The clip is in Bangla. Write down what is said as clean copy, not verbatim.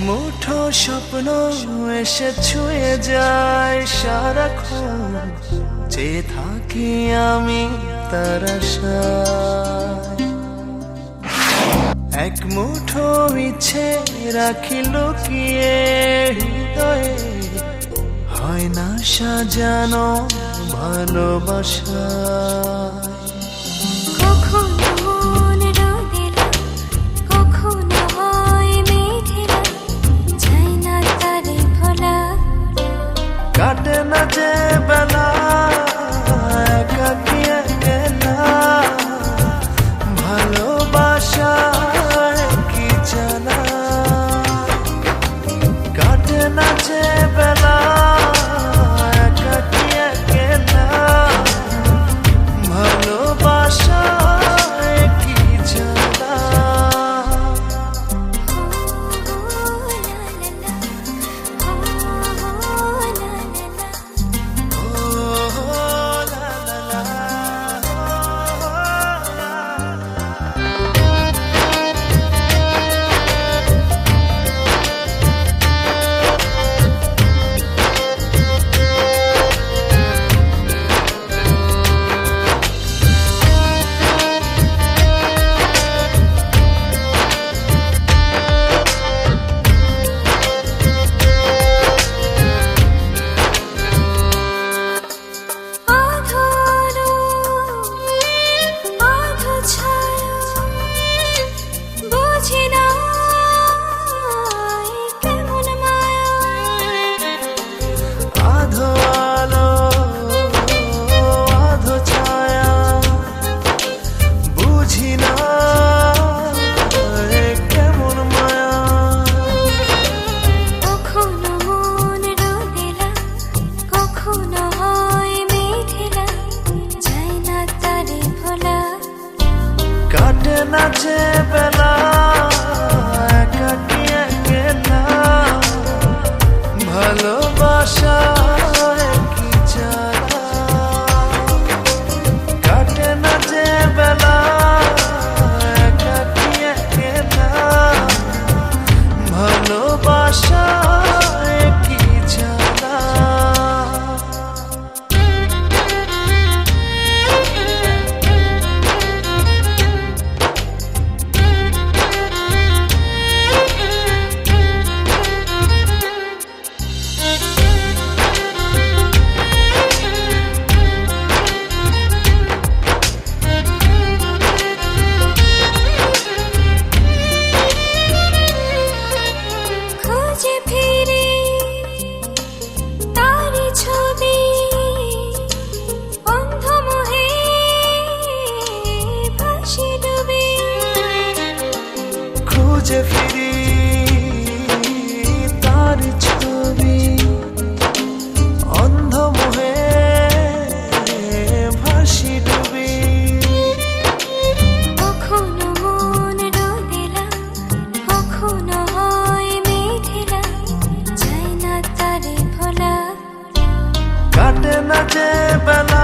মুঠো স্বপ্ন এসে ছুঁয়ে যায় সারাক্ষণ, চেয়ে থাকি আমি তার আশায়। এক মুঠো ইচ্ছে রাখি লুকিয়ে হৃদয়ে, হয় না সাজানো ভালোবাসা। কাটে না যে বেলা একাকী একলা, ভালোবাসা কি জানা। কাটে না যে বেলা একাকী একলা, ভালোবাসা কি জানা। কাটে না যে বেলা একাকী একলা, ভালোবাসা কি জানা। কাটে না যে বেলা একাকী একলা, ভালোবাসা কি জানা। খুঁজে ফিরি তার ছবি, অন্ধ মোহে ভাসি ডুবি। কখনো মন রোদেলা, কখনো হয় মেঘেলা, চাই না তারে ভোলা। কাটে না যে বেলা